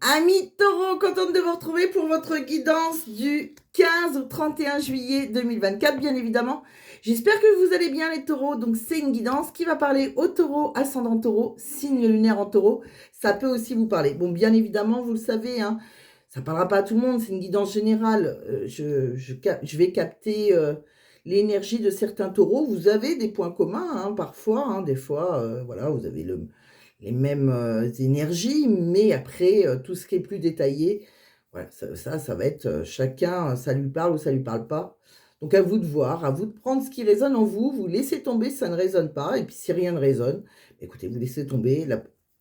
Amis taureaux, contente de vous retrouver pour votre guidance du 15 au 31 juillet 2024, bien évidemment. J'espère que vous allez bien les taureaux. Donc c'est une guidance qui va parler aux taureaux, ascendant taureau, signe lunaire en taureau. Ça peut aussi vous parler. Bon, bien évidemment, vous le savez, hein, ça ne parlera pas à tout le monde, c'est une guidance générale. Je vais capter l'énergie de certains taureaux. Vous avez des points communs, hein, parfois, hein, des fois, voilà, vous avez les mêmes énergies, mais après, tout ce qui est plus détaillé, voilà, ça va être chacun, ça lui parle ou ça lui parle pas. Donc à vous de voir, à vous de prendre ce qui résonne en vous, vous laissez tomber si ça ne résonne pas, et puis si rien ne résonne, écoutez, vous laissez tomber.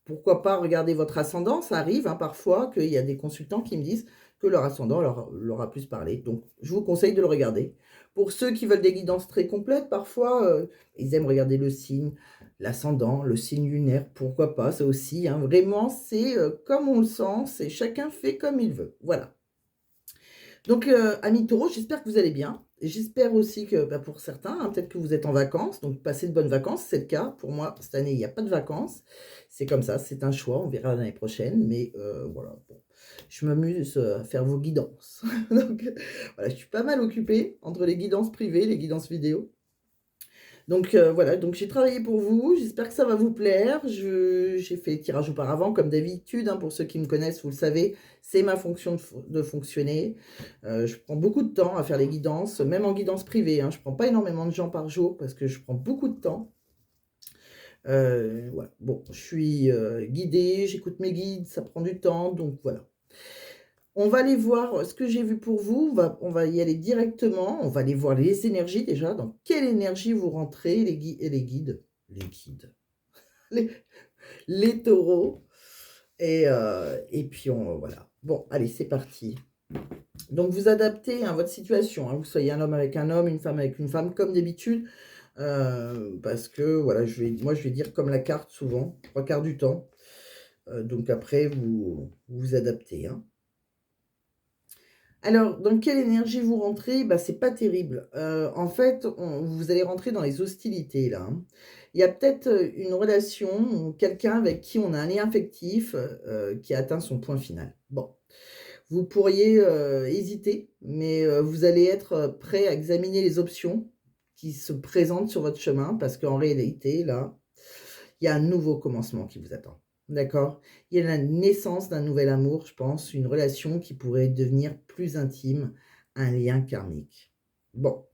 Pourquoi pas regarder votre ascendant, ça arrive hein, parfois qu'il y a des consultants qui me disent que leur ascendant leur a plus parlé. Donc je vous conseille de le regarder. Pour ceux qui veulent des guidances très complètes, parfois, ils aiment regarder le signe, l'ascendant, le signe lunaire, pourquoi pas, ça aussi, hein. Vraiment, c'est comme on le sent, c'est chacun fait comme il veut. Voilà. Donc, amis taureaux, j'espère que vous allez bien. Et j'espère aussi que bah, pour certains, hein, peut-être que vous êtes en vacances, donc passez de bonnes vacances, c'est le cas. Pour moi, cette année, il n'y a pas de vacances. C'est comme ça, c'est un choix, on verra l'année prochaine. Mais voilà, bon, je m'amuse à faire vos guidances. Donc, voilà, je suis pas mal occupée entre les guidances privées, les guidances vidéo. Donc voilà, donc j'ai travaillé pour vous, j'espère que ça va vous plaire. J'ai fait les tirages auparavant, comme d'habitude, hein, pour ceux qui me connaissent, vous le savez, c'est ma fonction de fonctionner. Je prends beaucoup de temps à faire les guidances, même en guidance privée, hein, je ne prends pas énormément de gens par jour parce que je prends beaucoup de temps. Voilà. Bon, je suis guidée, j'écoute mes guides, ça prend du temps, donc voilà. On va aller voir ce que j'ai vu pour vous. On va y aller directement. On va aller voir les énergies déjà. Dans quelle énergie vous rentrez, les guides et les guides? Les guides. Les, les taureaux. Et puis, voilà. Bon, allez, c'est parti. Donc, vous adaptez à votre situation. Hein. Vous soyez un homme avec un homme, une femme avec une femme, comme d'habitude. Parce que, voilà, moi, je vais dire comme la carte souvent, 3/4 du temps. Donc, après, vous adaptez. Hein. Alors, dans quelle énergie vous rentrez? Bah, c'est pas terrible. En fait, vous allez rentrer dans les hostilités là, hein. Il y a peut-être, une relation ou quelqu'un avec qui on a un lien affectif, qui a atteint son point final. Bon, vous pourriez, hésiter, mais, vous allez être, prêt à examiner les options qui se présentent sur votre chemin parce qu'en réalité, là, il y a un nouveau commencement qui vous attend. D'accord? Il y a la naissance d'un nouvel amour, je pense, une relation qui pourrait devenir plus intime, un lien karmique. Bon,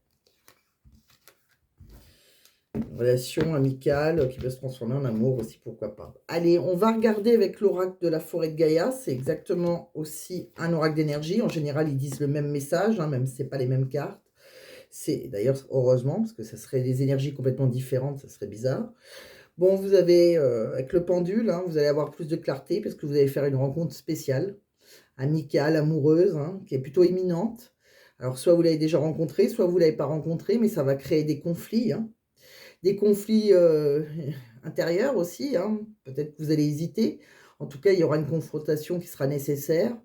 une relation amicale qui peut se transformer en amour aussi, pourquoi pas. Allez, on va regarder avec l'oracle de la forêt de Gaïa. C'est exactement aussi un oracle d'énergie. En général, ils disent le même message, hein, même si ce n'est pas les mêmes cartes. C'est d'ailleurs heureusement, parce que ça serait des énergies complètement différentes, ça serait bizarre. Bon, vous avez, avec le pendule, hein, vous allez avoir plus de clarté parce que vous allez faire une rencontre spéciale, amicale, amoureuse, hein, qui est plutôt imminente. Alors, soit vous l'avez déjà rencontré, soit vous ne l'avez pas rencontré, mais ça va créer des conflits, hein. Des conflits intérieurs aussi, hein. Peut-être que vous allez hésiter. En tout cas, il y aura une confrontation qui sera nécessaire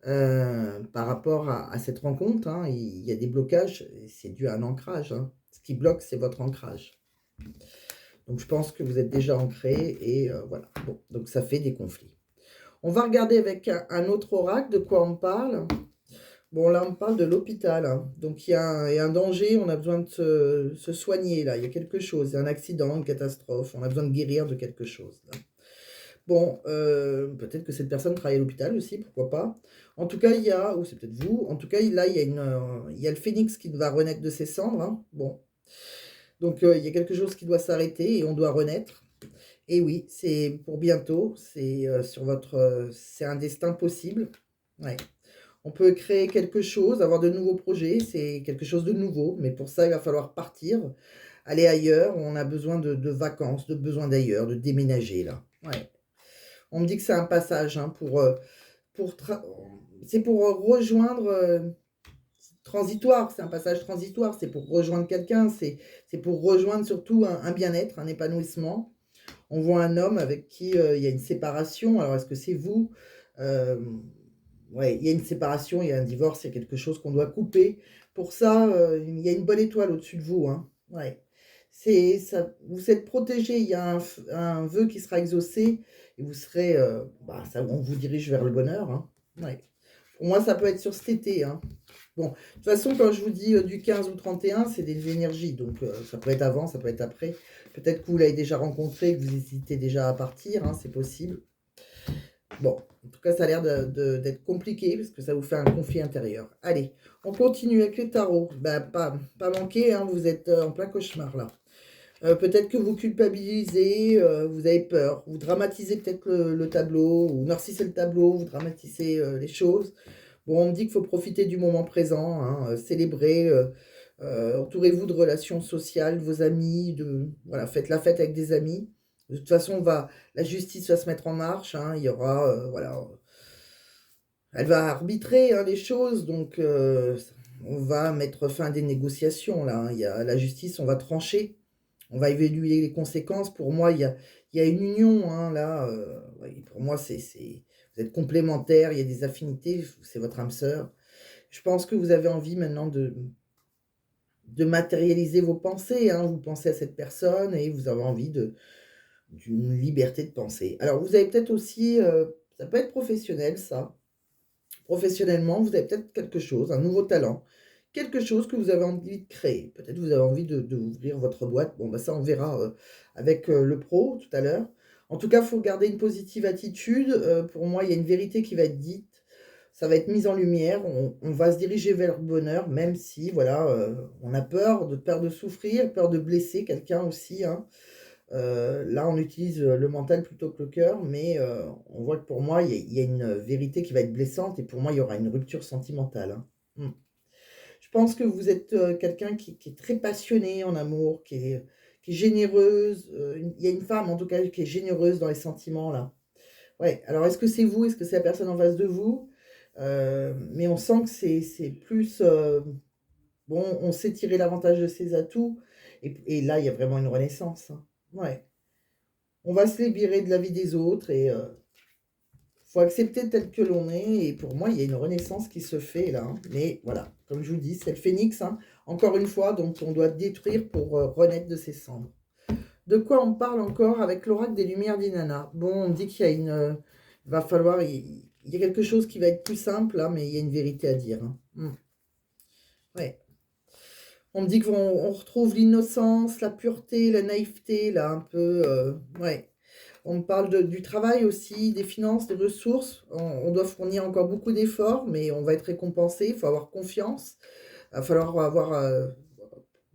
par rapport à cette rencontre. Hein. Il y a des blocages, c'est dû à un ancrage. Hein. Ce qui bloque, c'est votre ancrage. Donc, je pense que vous êtes déjà ancré et voilà. Bon, donc, ça fait des conflits. On va regarder avec un autre oracle de quoi on parle. Bon, là, on parle de l'hôpital. Hein. Donc, il y a un danger, on a besoin de se soigner, là. Il y a quelque chose, il y a un accident, une catastrophe. On a besoin de guérir de quelque chose. Là. Bon, peut-être que cette personne travaille à l'hôpital aussi, pourquoi pas. En tout cas, il y a, ou c'est peut-être vous, en tout cas, là, il y a le phénix qui va renaître de ses cendres. Hein. Bon, donc, il y a quelque chose qui doit s'arrêter et on doit renaître. Et oui, c'est pour bientôt, c'est un destin possible. Ouais. On peut créer quelque chose, avoir de nouveaux projets, c'est quelque chose de nouveau, mais pour ça, il va falloir partir, aller ailleurs. On a besoin de vacances, de besoin d'ailleurs, de déménager là. Ouais. On me dit que c'est un passage hein, c'est pour rejoindre transitoire, c'est un passage transitoire, c'est pour rejoindre quelqu'un, c'est pour rejoindre surtout un bien-être, un épanouissement. On voit un homme avec qui il y a une séparation. Alors, est-ce que c'est vous? Ouais, il y a une séparation, il y a un divorce, il y a quelque chose qu'on doit couper. Pour ça, il y a une bonne étoile au-dessus de vous. Hein. Ouais. C'est ça, vous êtes protégé, il y a un vœu qui sera exaucé, et vous serez, on vous dirige vers le bonheur, hein. Ouais. Pour moi, ça peut être sur cet été, hein. Bon, de toute façon, quand je vous dis du 15 au 31, c'est des énergies, donc ça peut être avant, ça peut être après. Peut-être que vous l'avez déjà rencontré, que vous hésitez déjà à partir, hein, c'est possible. Bon, en tout cas, ça a l'air d'être compliqué parce que ça vous fait un conflit intérieur. Allez, on continue avec les tarots. Ben, pas manquer, hein, vous êtes en plein cauchemar là. Peut-être que vous culpabilisez, vous avez peur, vous dramatisez peut-être le tableau, ou noircissez le tableau, vous dramatisez les choses. Bon, on me dit qu'il faut profiter du moment présent, hein, célébrer, entourez-vous de relations sociales, vos amis, voilà, faites la fête avec des amis. De toute façon, la justice va se mettre en marche, hein, il y aura, voilà, elle va arbitrer, hein, les choses, donc on va mettre fin à des négociations là, hein. Il y a la justice, on va trancher, on va évaluer les conséquences. Pour moi, il y a une union, hein, là, ouais, pour moi, vous êtes complémentaires, il y a des affinités, c'est votre âme sœur. Je pense que vous avez envie maintenant de matérialiser vos pensées, hein. Vous pensez à cette personne et vous avez envie d'une liberté de penser. Alors vous avez peut-être aussi, ça peut être professionnel ça. Professionnellement, vous avez peut-être quelque chose, un nouveau talent, quelque chose que vous avez envie de créer. Peut-être vous avez envie d'ouvrir votre boîte. Bon, bah, ça on verra, avec, le pro tout à l'heure. En tout cas, il faut garder une positive attitude. Pour moi, il y a une vérité qui va être dite. Ça va être mis en lumière. On va se diriger vers le bonheur, même si voilà, on a peur de souffrir, peur de blesser quelqu'un aussi, hein. Là, on utilise, le mental plutôt que le cœur, mais on voit que pour moi, il y a une vérité qui va être blessante et pour moi, il y aura une rupture sentimentale, hein. Mmh. Je pense que vous êtes, quelqu'un qui est très passionné en amour, qui est généreuse, il y a une femme en tout cas qui est généreuse dans les sentiments là. Ouais, alors est-ce que c'est vous? Est-ce que c'est la personne en face de vous? Mais on sent que c'est plus, bon, on sait tirer l'avantage de ses atouts et là, il y a vraiment une renaissance, hein. Ouais. On va se libérer de la vie des autres et faut accepter tel que l'on est et pour moi, il y a une renaissance qui se fait là, hein. Mais voilà, comme je vous dis, c'est le phénix, hein, encore une fois, donc on doit détruire pour, renaître de ses cendres. De quoi on parle encore avec l'oracle des lumières d'Inanna? Bon, on me dit qu'il y a il va falloir il y a quelque chose qui va être plus simple là, mais il y a une vérité à dire, hein. Mmh. Ouais. On me dit qu'on retrouve l'innocence, la pureté, la naïveté là, un peu, ouais. On me parle du travail aussi, des finances, des ressources. On doit fournir encore beaucoup d'efforts, mais on va être récompensé. Il faut avoir confiance. Il va falloir avoir,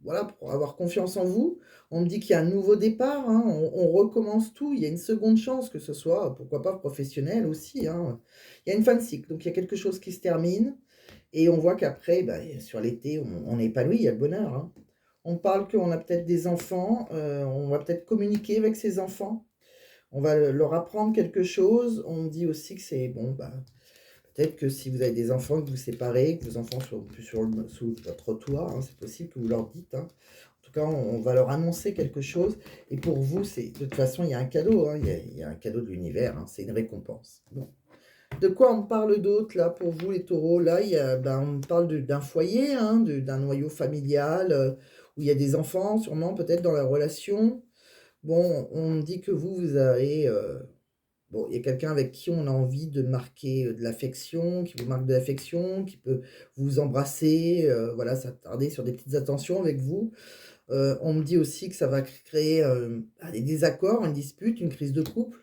voilà, pour avoir confiance en vous. On me dit qu'il y a un nouveau départ, hein, on recommence tout. Il y a une seconde chance, que ce soit, pourquoi pas professionnel aussi, hein. Il y a une fin de cycle, donc il y a quelque chose qui se termine. Et on voit qu'après, bah, sur l'été, on est épanoui, il y a le bonheur, hein. On parle qu'on a peut-être des enfants, on va peut-être communiquer avec ces enfants. On va leur apprendre quelque chose. On dit aussi que c'est bon, bah, peut-être que si vous avez des enfants, que vous séparez, que vos enfants soient plus sous votre toit, hein, c'est possible que vous leur dites, hein. En tout cas, on va leur annoncer quelque chose. Et pour vous, de toute façon, il y a un cadeau, hein, il y a un cadeau de l'univers, hein, c'est une récompense. Bon. De quoi on parle d'autre là pour vous les taureaux? Là, on parle d'un foyer, hein, d'un noyau familial, où il y a des enfants, sûrement peut-être dans la relation. Bon, on me dit que vous avez, bon, il y a quelqu'un avec qui on a envie de marquer, de l'affection, qui vous marque de l'affection, qui peut vous embrasser, voilà, s'attarder sur des petites attentions avec vous. On me dit aussi que ça va créer, des désaccords, une dispute, une crise de couple,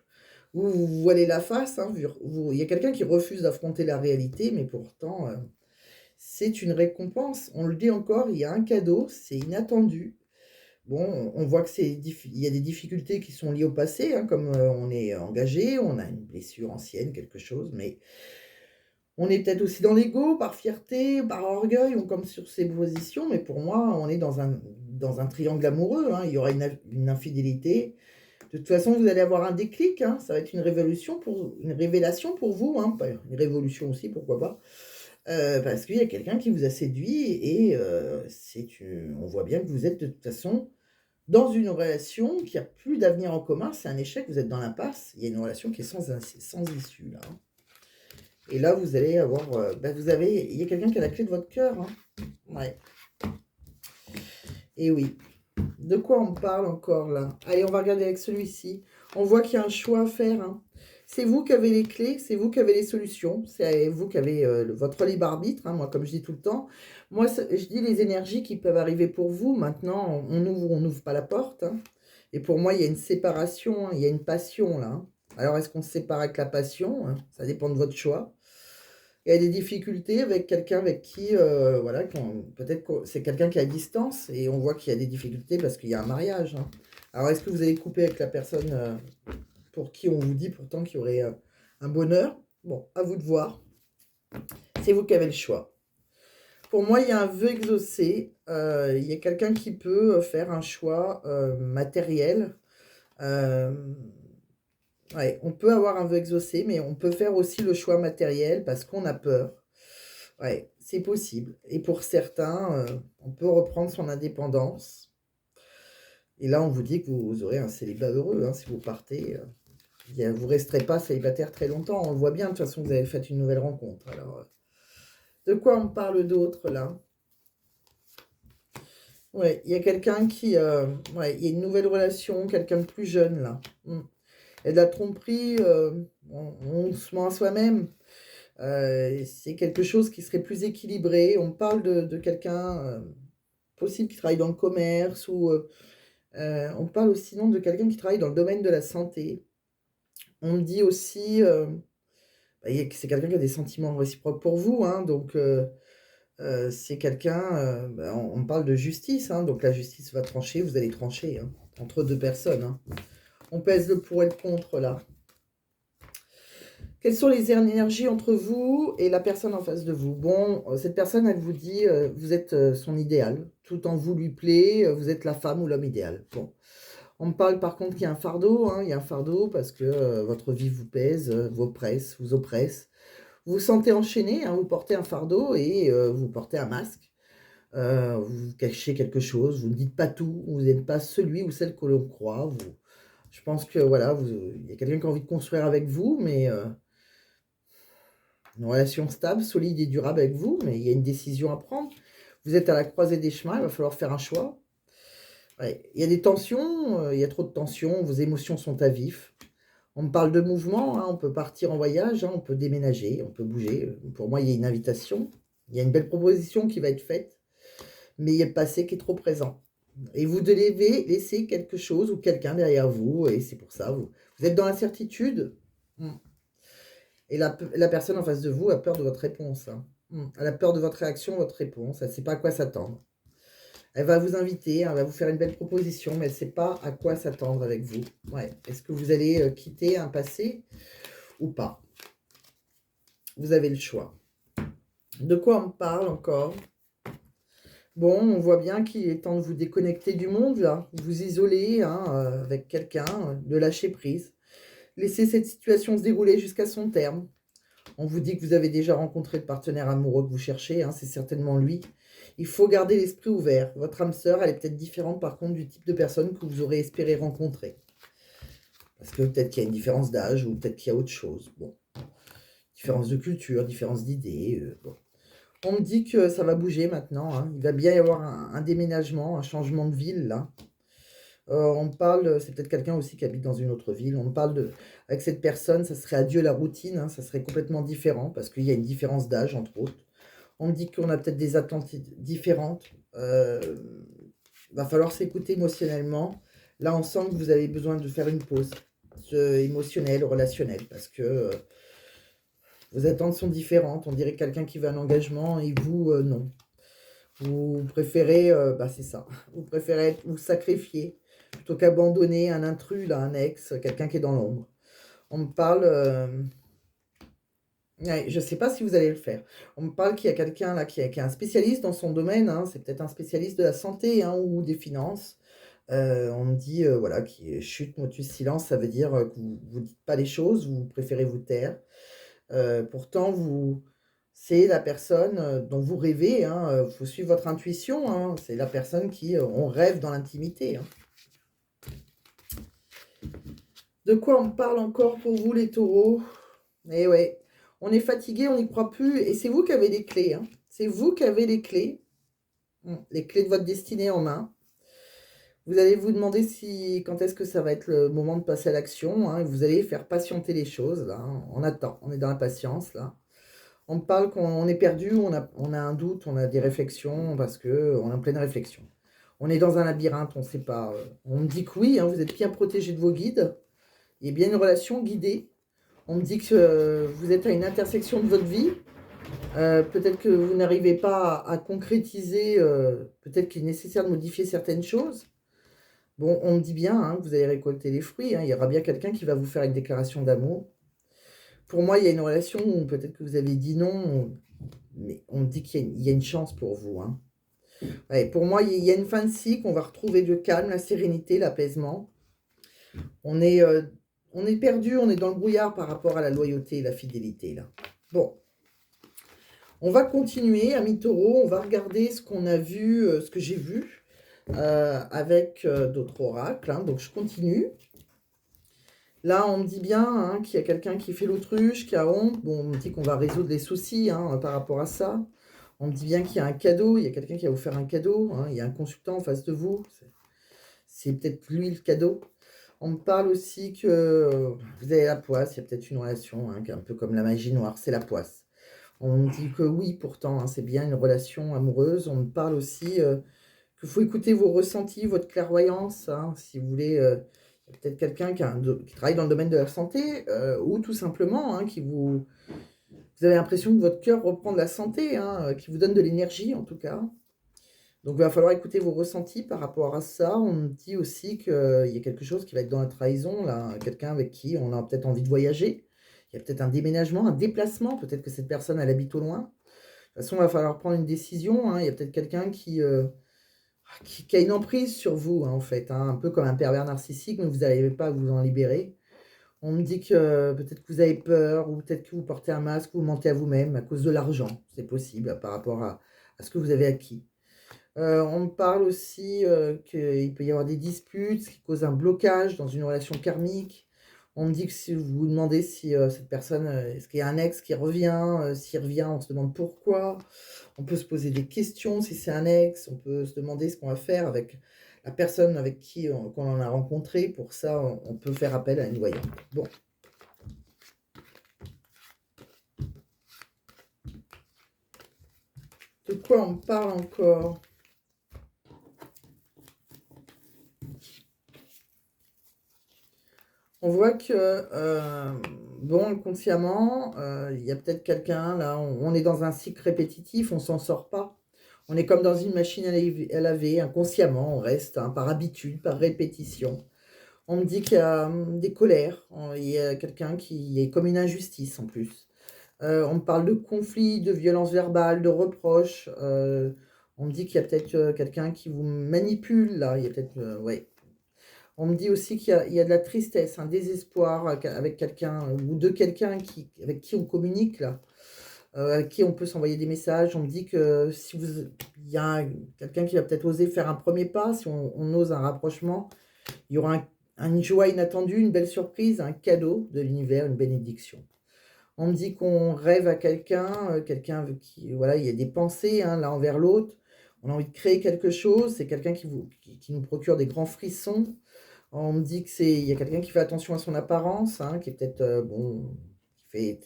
où vous vous voilez la face, hein, il y a quelqu'un qui refuse d'affronter la réalité, mais pourtant, c'est une récompense. On le dit encore, il y a un cadeau, c'est inattendu. Bon, on voit que il y a des difficultés qui sont liées au passé, hein, comme, on est engagé, on a une blessure ancienne, quelque chose, mais on est peut-être aussi dans l'ego, par fierté, par orgueil, ou comme sur ses positions, mais pour moi, on est dans un triangle amoureux, hein, il y aura une infidélité. De toute façon, vous allez avoir un déclic, hein, ça va être une révélation pour vous, hein, pas une révolution aussi, pourquoi pas. Parce qu'il y a quelqu'un qui vous a séduit et on voit bien que vous êtes de toute façon dans une relation qui a plus d'avenir en commun, c'est un échec, vous êtes dans l'impasse, il y a une relation qui est sans issue là, hein. Et là, vous allez avoir, il y a quelqu'un qui a la clé de votre cœur, hein. Ouais. Et oui. De quoi on parle encore là? Allez, on va regarder avec celui-ci. On voit qu'il y a un choix à faire, hein. C'est vous qui avez les clés, c'est vous qui avez les solutions, c'est vous qui avez votre libre arbitre, hein, moi, comme je dis tout le temps. Moi, je dis les énergies qui peuvent arriver pour vous. Maintenant, on n'ouvre pas la porte, hein. Et pour moi, il y a une séparation, hein, il y a une passion, là, hein. Alors, est-ce qu'on se sépare avec la passion, hein? Ça dépend de votre choix. Il y a des difficultés avec quelqu'un avec qui, voilà, peut-être que c'est quelqu'un qui est à distance et on voit qu'il y a des difficultés parce qu'il y a un mariage, hein. Alors, est-ce que vous allez couper avec la personne pour qui on vous dit pourtant qu'il y aurait un bonheur? Bon, à vous de voir. C'est vous qui avez le choix. Pour moi, il y a un vœu exaucé. Il y a quelqu'un qui peut faire un choix matériel. Euh, ouais, on peut avoir un vœu exaucé, mais on peut faire aussi le choix matériel parce qu'on a peur. Ouais, c'est possible. Et pour certains, on peut reprendre son indépendance. Et là, on vous dit que vous aurez un célibat heureux, hein, si vous partez. Vous ne resterez pas célibataire très longtemps. On le voit bien, de toute façon, vous avez fait une nouvelle rencontre. Alors, de quoi on parle d'autre, là? Ouais, il y a quelqu'un qui... ouais, il y a une nouvelle relation, quelqu'un de plus jeune, là. Et de la tromperie, on se ment à soi-même. C'est quelque chose qui serait plus équilibré. On parle de quelqu'un possible qui travaille dans le commerce ou on parle aussi sinon de quelqu'un qui travaille dans le domaine de la santé. On me dit aussi que c'est quelqu'un qui a des sentiments réciproques pour vous, hein, donc c'est quelqu'un, on parle de justice, hein, donc la justice va trancher, vous allez trancher, hein, entre deux personnes, hein. On pèse le pour et le contre là. Quelles sont les énergies entre vous et la personne en face de vous? Bon, cette personne, elle vous dit, vous êtes son idéal. Tout en vous lui plaît, vous êtes la femme ou l'homme idéal. Bon. On me parle par contre qu'il y a un fardeau, hein, il y a un fardeau parce que votre vie vous pèse, vous oppresse. Vous vous sentez enchaîné, hein, vous portez un fardeau et vous portez un masque. Vous cachez quelque chose, vous ne dites pas tout, vous n'êtes pas celui ou celle que l'on croit. Je pense que voilà, il y a quelqu'un qui a envie de construire avec vous, mais une relation stable, solide et durable avec vous, mais il y a une décision à prendre. Vous êtes à la croisée des chemins, il va falloir faire un choix. Ouais, il y a des tensions, il y a trop de tensions, vos émotions sont à vif. On me parle de mouvement, hein, on peut partir en voyage, hein, on peut déménager, on peut bouger. Pour moi, il y a une invitation, il y a une belle proposition qui va être faite, mais il y a le passé qui est trop présent. Et vous devez laisser quelque chose ou quelqu'un derrière vous, et c'est pour ça, vous êtes dans l'incertitude. Et la personne en face de vous a peur de votre réponse, hein. Elle a peur de votre réaction, votre réponse. Elle ne sait pas à quoi s'attendre. Elle va vous inviter, elle va vous faire une belle proposition, mais elle ne sait pas à quoi s'attendre avec vous. Ouais. Est-ce que vous allez quitter un passé ou pas? Vous avez le choix. De quoi on parle encore? Bon, on voit bien qu'il est temps de vous déconnecter du monde, là. Vous isoler, hein, avec quelqu'un, de lâcher prise. Laissez cette situation se dérouler jusqu'à son terme. On vous dit que vous avez déjà rencontré le partenaire amoureux que vous cherchez, hein, c'est certainement lui. Il faut garder l'esprit ouvert. Votre âme sœur, elle est peut-être différente par contre du type de personne que vous aurez espéré rencontrer. Parce que peut-être qu'il y a une différence d'âge ou peut-être qu'il y a autre chose. Bon. Différence de culture, différence d'idées. Bon. On me dit que ça va bouger maintenant, hein. Il va bien y avoir un déménagement, un changement de ville là. On parle, c'est peut-être quelqu'un aussi qui habite dans une autre ville. On parle avec cette personne, ça serait adieu la routine, hein, ça serait complètement différent parce qu'il y a une différence d'âge entre autres. On me dit qu'on a peut-être des attentes différentes. Va falloir s'écouter émotionnellement. Là, on sent que vous avez besoin de faire une pause émotionnelle, relationnelle, parce que vos attentes sont différentes. On dirait quelqu'un qui veut un engagement et vous, non. Vous préférez, c'est ça, vous préférez vous sacrifier plutôt qu'abandonner un intrus, là, un ex, quelqu'un qui est dans l'ombre. On me parle... ouais, je ne sais pas si vous allez le faire. On me parle qu'il y a quelqu'un là qui est un spécialiste dans son domaine, hein, c'est peut-être un spécialiste de la santé, hein, ou des finances. On me dit, voilà, qui est chute, motus, silence, ça veut dire que vous ne dites pas les choses, vous préférez vous taire. Pourtant, c'est la personne dont vous rêvez, hein, faut suivre votre intuition, hein, c'est la personne qui, on rêve dans l'intimité, hein. De quoi on me parle encore pour vous, les taureaux? Eh ouais, on est fatigué, on n'y croit plus, et c'est vous qui avez les clés, hein. C'est vous qui avez les clés de votre destinée en main. Vous allez vous demander si quand est-ce que ça va être le moment de passer à l'action, hein. Vous allez faire patienter les choses, là, hein. On attend, on est dans la patience, là. On me parle qu'on est perdu, on a un doute, on a des réflexions, parce que on est en pleine réflexion. On est dans un labyrinthe, on ne sait pas. On me dit que oui, hein, vous êtes bien protégé de vos guides. Il y a bien une relation guidée. On me dit que vous êtes à une intersection de votre vie. Peut-être que vous n'arrivez pas à concrétiser, peut-être qu'il est nécessaire de modifier certaines choses. Bon, on me dit bien, hein, que vous allez récolter les fruits, hein. Il y aura bien quelqu'un qui va vous faire une déclaration d'amour. Pour moi, il y a une relation où peut-être que vous avez dit non, mais on me dit qu'il y a une chance pour vous, hein. Ouais, pour moi, il y a une fin de cycle, on va retrouver le calme, la sérénité, l'apaisement. On est, euh, on est perdu, on est dans le brouillard par rapport à la loyauté et la fidélité, là. Bon, on va continuer, amis taureaux, on va regarder ce qu'on a vu, ce que j'ai vu avec d'autres oracles, hein. Donc, je continue. Là, on me dit bien, hein, qu'il y a quelqu'un qui fait l'autruche, qui a honte. Bon, on me dit qu'on va résoudre les soucis, hein, par rapport à ça. On me dit bien qu'il y a un cadeau, il y a quelqu'un qui va vous faire un cadeau, hein, il y a un consultant en face de vous. C'est peut-être lui le cadeau. On me parle aussi que vous avez la poisse, il y a peut-être une relation, hein, qui est un peu comme la magie noire, c'est la poisse. On me dit que oui, pourtant, hein, c'est bien une relation amoureuse. On me parle aussi qu'il faut écouter vos ressentis, votre clairvoyance, hein, si vous voulez. Il y a peut-être quelqu'un qui travaille dans le domaine de la santé, ou tout simplement, hein, vous avez l'impression que votre cœur reprend de la santé, hein, qui vous donne de l'énergie en tout cas. Donc il va falloir écouter vos ressentis par rapport à ça. On me dit aussi qu'il y a quelque chose qui va être dans la trahison, là, quelqu'un avec qui on a peut-être envie de voyager. Il y a peut-être un déménagement, un déplacement, peut-être que cette personne, elle habite au loin. De toute façon, il va falloir prendre une décision, hein. Il y a peut-être quelqu'un qui a une emprise sur vous, hein, en fait, hein, un peu comme un pervers narcissique, mais vous n'arrivez pas à vous en libérer. On me dit que peut-être que vous avez peur, ou peut-être que vous portez un masque, ou vous mentez à vous-même à cause de l'argent. C'est possible par rapport à ce que vous avez acquis. On me parle aussi qu'il peut y avoir des disputes, ce qui cause un blocage dans une relation karmique. On me dit que si vous vous demandez si cette personne, est-ce qu'il y a un ex qui revient, s'il revient, on se demande pourquoi. On peut se poser des questions si c'est un ex, on peut se demander ce qu'on va faire avec la personne avec qui qu'on en a rencontré. Pour ça, on peut faire appel à une voyante. Bon. De quoi on me parle encore? On voit que, bon, consciemment, il y a peut-être quelqu'un, là, on est dans un cycle répétitif, on s'en sort pas. On est comme dans une machine à laver, inconsciemment, on reste, hein, par habitude, par répétition. On me dit qu'il y a des colères, il y a quelqu'un qui est comme une injustice en plus. On me parle de conflits, de violences verbales, de reproches. On me dit qu'il y a peut-être quelqu'un qui vous manipule, là, il y a peut-être, ouais. On me dit aussi qu'il y a de la tristesse, un désespoir avec quelqu'un ou de quelqu'un avec qui on communique, là, avec qui on peut s'envoyer des messages. On me dit que si il y a quelqu'un qui va peut-être oser faire un premier pas, si on ose un rapprochement, il y aura une joie inattendue, une belle surprise, un cadeau de l'univers, une bénédiction. On me dit qu'on rêve à quelqu'un avec qui, voilà, il y a des pensées, hein, l'un envers l'autre. On a envie de créer quelque chose, c'est quelqu'un qui nous procure des grands frissons. On me dit il y a quelqu'un qui fait attention à son apparence, hein, qui est peut-être, bon, qui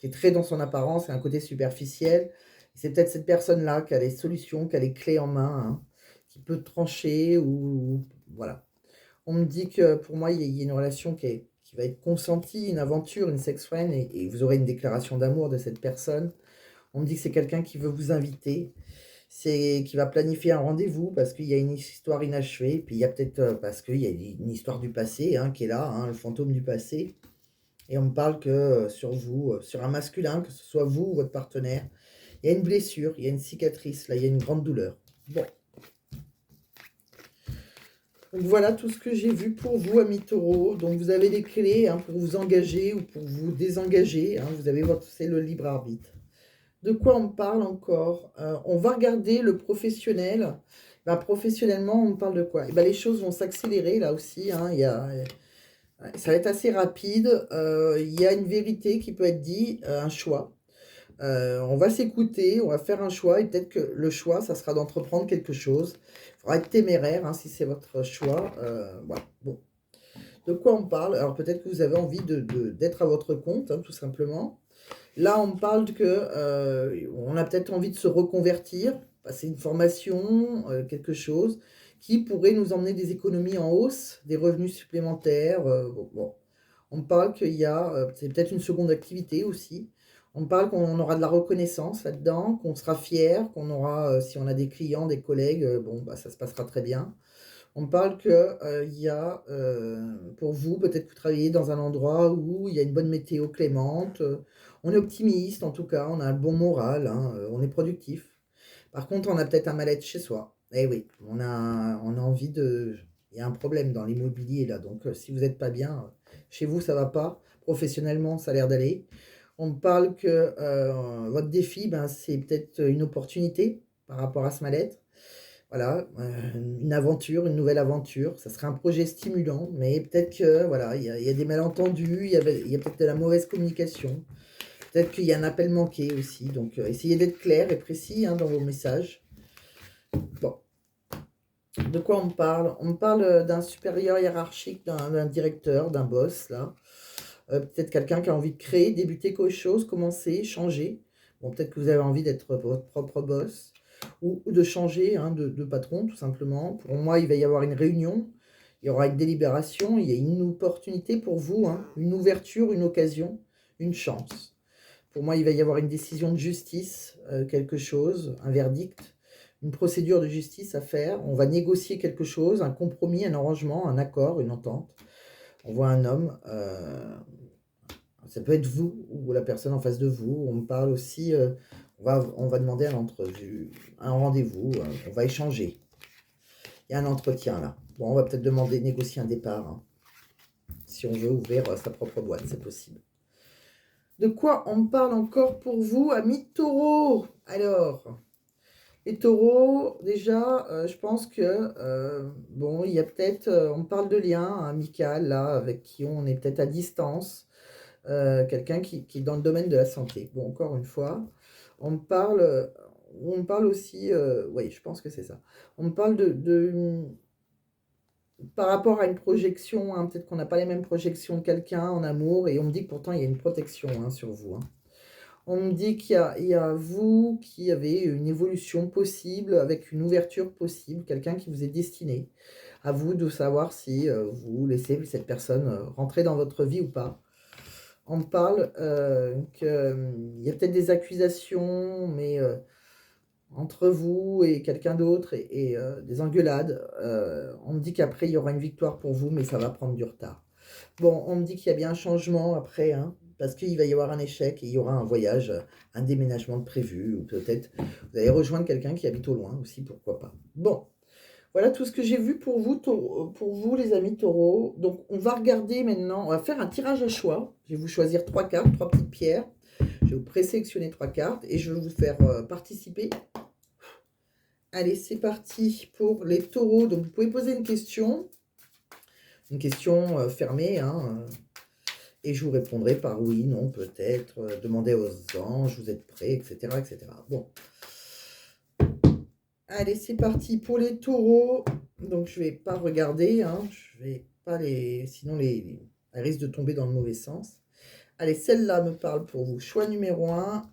est très dans son apparence et un côté superficiel. C'est peut-être cette personne-là qui a les solutions, qui a les clés en main, hein, qui peut trancher voilà. On me dit que pour moi, il y a une relation qui va être consentie, une aventure, une sex friend, et vous aurez une déclaration d'amour de cette personne. On me dit que c'est quelqu'un qui veut vous inviter, c'est qui va planifier un rendez-vous parce qu'il y a une histoire inachevée, puis il y a peut-être parce qu'il y a une histoire du passé, hein, qui est là, hein, le fantôme du passé. Et on me parle que sur vous, sur un masculin, que ce soit vous ou votre partenaire, il y a une blessure, il y a une cicatrice, là, il y a une grande douleur. Bon. Donc voilà tout ce que j'ai vu pour vous, amis taureaux. Donc vous avez les clés, hein, pour vous engager ou pour vous désengager, hein, vous avez c'est le libre arbitre. De quoi on me parle encore? On va regarder le professionnel. Ben, professionnellement, on me parle de quoi? Ben, les choses vont s'accélérer là aussi, hein. Ça va être assez rapide. Il y a une vérité qui peut être dite, un choix. On va s'écouter, on va faire un choix et peut-être que le choix, ça sera d'entreprendre quelque chose. Il faudra être téméraire hein, si c'est votre choix. Voilà. Bon. De quoi on parle? Alors peut-être que vous avez envie d'être à votre compte, hein, tout simplement. Là, on parle que on a peut-être envie de se reconvertir, passer une formation, quelque chose qui pourrait nous emmener des économies en hausse, des revenus supplémentaires. Bon. On parle qu'il y a, c'est peut-être une seconde activité aussi. On parle qu'on aura de la reconnaissance là-dedans, qu'on sera fier, qu'on aura, si on a des clients, des collègues, bon, bah, ça se passera très bien. On parle que, il y a, pour vous, peut-être que vous travaillez dans un endroit où il y a une bonne météo clémente, on est optimiste en tout cas, on a un bon moral, hein, on est productif. Par contre, on a peut-être un mal-être chez soi. Eh oui, on a envie de il y a un problème dans l'immobilier là, donc si vous n'êtes pas bien, chez vous ça va pas, professionnellement ça a l'air d'aller. On me parle que, votre défi, ben, c'est peut-être une opportunité par rapport à ce mal-être. Voilà, une aventure, une nouvelle aventure. Ça serait un projet stimulant, mais peut-être que voilà, il y a des malentendus, il y a peut-être de la mauvaise communication. Peut-être qu'il y a un appel manqué aussi, donc essayez d'être clair et précis, hein, dans vos messages. Bon, de quoi on me parle? On me parle, d'un supérieur hiérarchique, d'un directeur, d'un boss là. Peut-être quelqu'un qui a envie de créer, débuter quelque chose, commencer, changer. Bon, peut-être que vous avez envie d'être votre propre boss ou de changer, hein, de patron tout simplement. Pour moi, il va y avoir une réunion, il y aura une délibération, il y a une opportunité pour vous, hein, une ouverture, une occasion, une chance. Pour moi, il va y avoir une décision de justice, quelque chose, un verdict, une procédure de justice à faire. On va négocier quelque chose, un compromis, un arrangement, un accord, une entente. On voit un homme, ça peut être vous ou la personne en face de vous. On me parle aussi, on va demander un rendez-vous, on va échanger. Il y a un entretien là. Bon, on va peut-être demander, négocier un départ, hein. Si on veut ouvrir sa propre boîte, c'est possible. De quoi on me parle encore pour vous, amis taureaux? Alors, les taureaux, déjà, je pense que, bon, il y a peut-être, on parle de lien amical là, avec qui on est peut-être à distance. Quelqu'un qui est dans le domaine de la santé. Bon, encore une fois, on me parle aussi, oui, je pense que c'est ça. On me parle par rapport à une projection, hein, peut-être qu'on n'a pas les mêmes projections de quelqu'un en amour, et on me dit que pourtant il y a une protection, hein, sur vous, hein. On me dit qu'il y a vous qui avez une évolution possible, avec une ouverture possible, quelqu'un qui vous est destiné. À vous de savoir si vous laissez cette personne rentrer dans votre vie ou pas. On me parle qu'il y a peut-être des accusations, mais entre vous et quelqu'un d'autre, et des engueulades. On me dit qu'après, il y aura une victoire pour vous, mais ça va prendre du retard. Bon, on me dit qu'il y a bien un changement après, hein, parce qu'il va y avoir un échec et il y aura un voyage, un déménagement de prévu, ou peut-être vous allez rejoindre quelqu'un qui habite au loin aussi, pourquoi pas. Bon, voilà tout ce que j'ai vu pour vous, les amis taureaux. Donc, on va regarder maintenant, on va faire un tirage à choix. Je vais vous choisir 3 cartes, 3 petites pierres. Je vais vous présélectionner 3 cartes et je vais vous faire participer. Allez, c'est parti pour les taureaux. Donc, vous pouvez poser une question fermée, hein, et je vous répondrai par oui, non, peut-être, demandez aux anges, vous êtes prêts, etc., etc. Bon. Allez, c'est parti pour les taureaux. Donc, je ne vais pas regarder, hein, je vais pas sinon, elles risquent de tomber dans le mauvais sens. Allez, celle-là me parle pour vous. Choix numéro 1,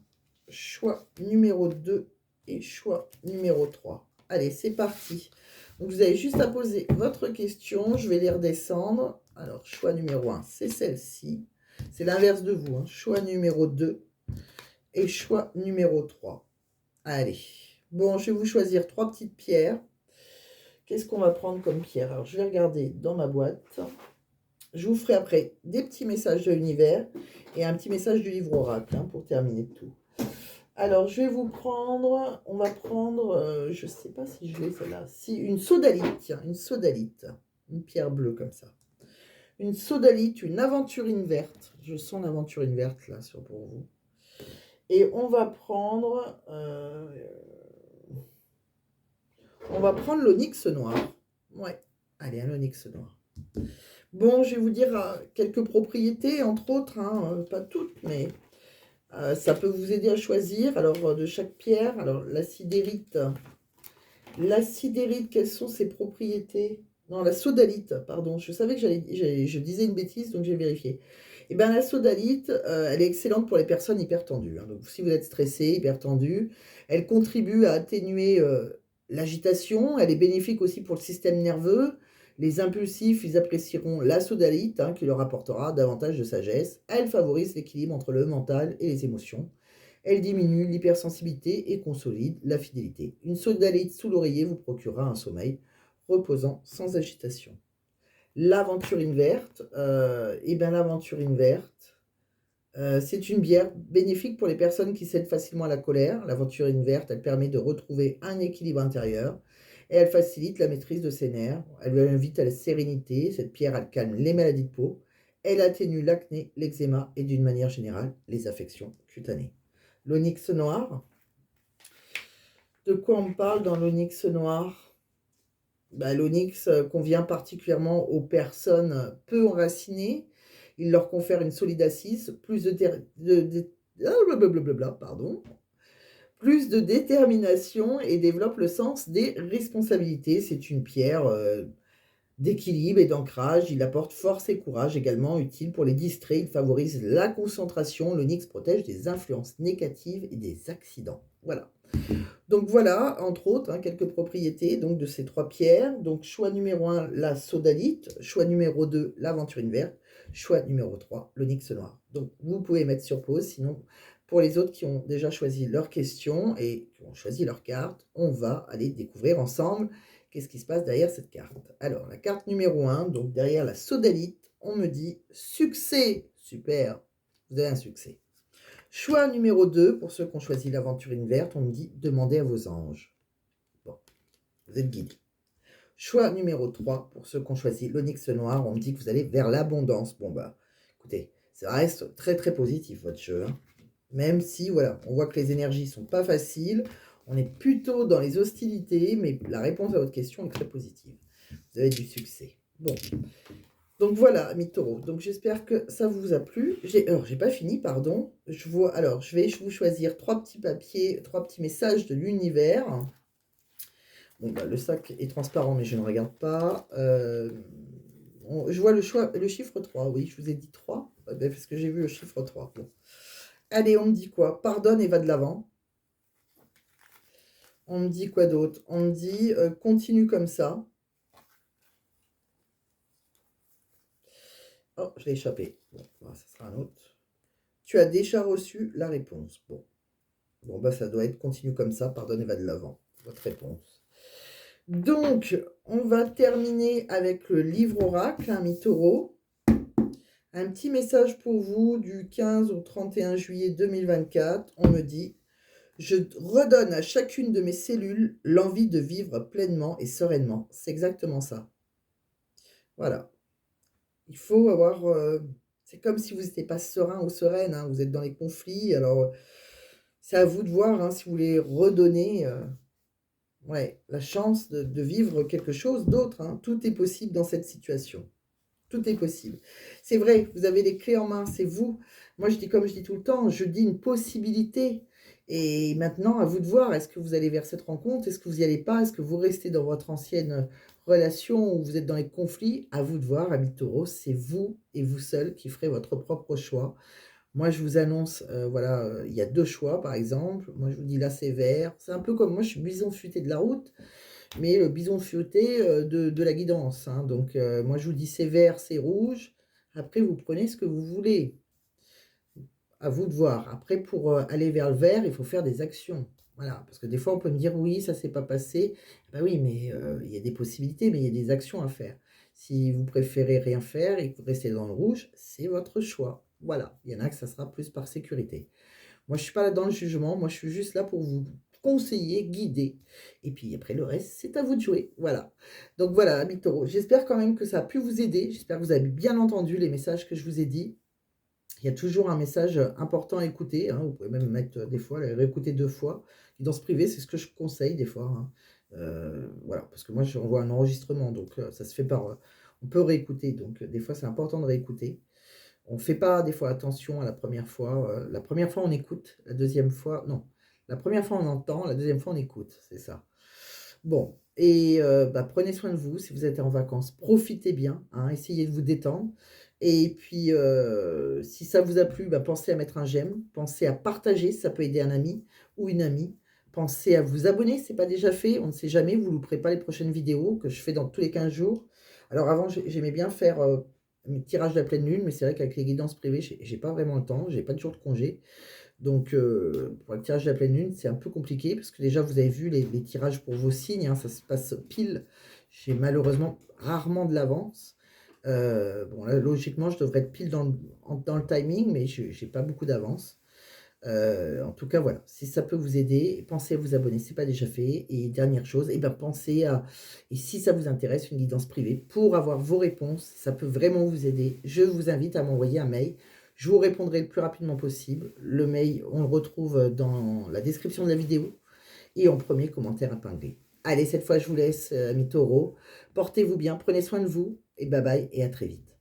choix numéro 2 et choix numéro 3. Allez, c'est parti. Donc, vous avez juste à poser votre question. Je vais les redescendre. Alors, choix numéro 1, c'est celle-ci. C'est l'inverse de vous, hein. Choix numéro 2 et choix numéro 3. Allez. Bon, je vais vous choisir 3 petites pierres. Qu'est-ce qu'on va prendre comme pierre? Alors, je vais regarder dans ma boîte. Je vous ferai après des petits messages de l'univers et un petit message du livre oracle, hein, pour terminer tout. Alors, je vais vous prendre, on va prendre, je ne sais pas si je l'ai celle-là, si une sodalite, tiens, une sodalite, une pierre bleue comme ça. Une sodalite, une aventurine verte. Je sens l'aventurine verte là pour vous. Et on va prendre l'onyx noir. Ouais, allez, un onyx noir. Bon, je vais vous dire quelques propriétés, entre autres, hein, pas toutes, mais Ça peut vous aider à choisir. Alors, de chaque pierre, alors la sidérite, quelles sont ses propriétés? Non, la sodalite, pardon. Je savais que je disais une bêtise, donc j'ai vérifié. Eh bien, la sodalite, elle est excellente pour les personnes hypertendues, hein. Donc, si vous êtes stressé, hypertendu, elle contribue à atténuer l'agitation. Elle est bénéfique aussi pour le système nerveux. Les impulsifs, ils apprécieront la sodalite, hein, qui leur apportera davantage de sagesse. Elle favorise l'équilibre entre le mental et les émotions. Elle diminue l'hypersensibilité et consolide la fidélité. Une sodalite sous l'oreiller vous procurera un sommeil reposant sans agitation. L'aventurine verte, l'aventurine verte, c'est une bière bénéfique pour les personnes qui cèdent facilement à la colère. L'aventurine verte, elle permet de retrouver un équilibre intérieur et elle facilite la maîtrise de ses nerfs. Elle invite à la sérénité. Cette pierre, elle calme les maladies de peau. Elle atténue l'acné, l'eczéma et d'une manière générale les affections cutanées. L'onyx noir. De quoi on parle dans l'onyx noir? L'onyx convient particulièrement aux personnes peu enracinées. Il leur confère une solide assise, plus de détermination et développe le sens des responsabilités. C'est une pierre d'équilibre et d'ancrage. Il apporte force et courage, également utile pour les distraits. Il favorise la concentration. L'onyx protège des influences négatives et des accidents. Voilà. Donc voilà, entre autres, hein, quelques propriétés donc, de ces trois pierres. Donc choix numéro 1, la sodalite. Choix numéro 2, l'aventurine verte. Choix numéro 3, l'onyx noir. Donc vous pouvez mettre sur pause, sinon pour les autres qui ont déjà choisi leur question et qui ont choisi leur carte, on va aller découvrir ensemble qu'est-ce qui se passe derrière cette carte. Alors la carte numéro 1, donc derrière la sodalite, on me dit succès. Super, vous avez un succès. Choix numéro 2, pour ceux qui ont choisi l'aventurine verte, on me dit demandez à vos anges. Bon, vous êtes guidés. Choix numéro 3, pour ceux qui ont choisi l'onyx noir, on me dit que vous allez vers l'abondance. Bon écoutez, ça reste très très positif votre jeu, hein. Même si, voilà, on voit que les énergies sont pas faciles, on est plutôt dans les hostilités, mais la réponse à votre question est très positive. Vous avez du succès. Bon. Donc voilà, amis taureaux. Donc j'espère que ça vous a plu. J'ai pas fini, pardon. Je vais vous choisir 3 petits papiers, 3 petits messages de l'univers. Bon, le sac est transparent, mais je ne regarde pas. Je vois le chiffre 3. Oui, je vous ai dit 3, parce que j'ai vu le chiffre 3. Bon. Allez, on me dit quoi? Pardonne et va de l'avant. On me dit quoi d'autre? On me dit continue comme ça. Oh, je l'ai échappé. Bon, ça sera un autre. Tu as déjà reçu la réponse. Bon, ça doit être continue comme ça, pardonne et va de l'avant. Votre réponse. Donc, on va terminer avec le livre oracle, hein, mi-taureau. Un petit message pour vous du 15 au 31 juillet 2024. On me dit je redonne à chacune de mes cellules l'envie de vivre pleinement et sereinement. C'est exactement ça. Voilà. Il faut avoir... c'est comme si vous n'étiez pas serein ou sereine, hein, vous êtes dans les conflits. Alors, c'est à vous de voir, hein, si vous voulez redonner la chance de vivre quelque chose d'autre, hein. Tout est possible dans cette situation. Tout est possible. C'est vrai, vous avez les clés en main, c'est vous. Moi, je dis comme je dis tout le temps, je dis une possibilité. Et maintenant, à vous de voir, est-ce que vous allez vers cette rencontre? Est-ce que vous n'y allez pas? Est-ce que vous restez dans votre ancienne relation où vous êtes dans les conflits? À vous de voir, amis taureaux, c'est vous et vous seul qui ferez votre propre choix. Moi, je vous annonce, il y a 2 choix, par exemple. Moi, je vous dis là, c'est vert. C'est un peu comme moi, je suis bison futé de la route, mais le bison futé de la guidance, hein. Donc, moi, je vous dis c'est vert, c'est rouge. Après, vous prenez ce que vous voulez. À vous de voir. Après, pour aller vers le vert, il faut faire des actions. Voilà, parce que des fois, on peut me dire, oui, ça s'est pas passé. Ben oui, mais il y a des possibilités, mais il y a des actions à faire. Si vous préférez rien faire et que vous restez dans le rouge, c'est votre choix. Voilà, il y en a que ça sera plus par sécurité. Moi, je suis pas là dans le jugement. Moi, je suis juste là pour vous conseiller, guider. Et puis après, le reste, c'est à vous de jouer. Voilà. Donc voilà, amis taureaux, j'espère quand même que ça a pu vous aider. J'espère que vous avez bien entendu les messages que je vous ai dit. Il y a toujours un message important à écouter, hein. Vous pouvez même mettre des fois, réécouter 2 fois. Guidance privée, c'est ce que je conseille des fois, hein. Voilà, parce que moi, j'envoie un enregistrement, donc ça se fait par... on peut réécouter, donc des fois, c'est important de réécouter. On ne fait pas des fois attention à la première fois. La première fois, on écoute. La deuxième fois, non. La première fois, on entend. La deuxième fois, on écoute. C'est ça. Bon. Et prenez soin de vous. Si vous êtes en vacances, profitez bien. Hein, essayez de vous détendre. Et puis, si ça vous a plu, pensez à mettre un j'aime. Pensez à partager. Ça peut aider un ami ou une amie. Pensez à vous abonner si ce n'est pas déjà fait. On ne sait jamais. Vous ne louperez pas les prochaines vidéos que je fais dans tous les 15 jours. Alors avant, j'aimais bien faire mes tirages de la pleine lune, mais c'est vrai qu'avec les guidances privées, j'ai pas vraiment le temps, j'ai pas de jour de congé. Donc pour le tirage de la pleine lune, c'est un peu compliqué parce que déjà vous avez vu les tirages pour vos signes, hein, ça se passe pile. J'ai malheureusement rarement de l'avance. Bon là, logiquement, je devrais être pile dans le timing, mais j'ai pas beaucoup d'avance. En tout cas, voilà, si ça peut vous aider, pensez à vous abonner si ce n'est pas déjà fait. Et dernière chose, pensez à, et si ça vous intéresse, une guidance privée pour avoir vos réponses, ça peut vraiment vous aider. Je vous invite à m'envoyer un mail. Je vous répondrai le plus rapidement possible. Le mail, on le retrouve dans la description de la vidéo et en premier commentaire épinglé. Allez, cette fois, je vous laisse, amis taureaux. Portez-vous bien, prenez soin de vous et bye bye et à très vite.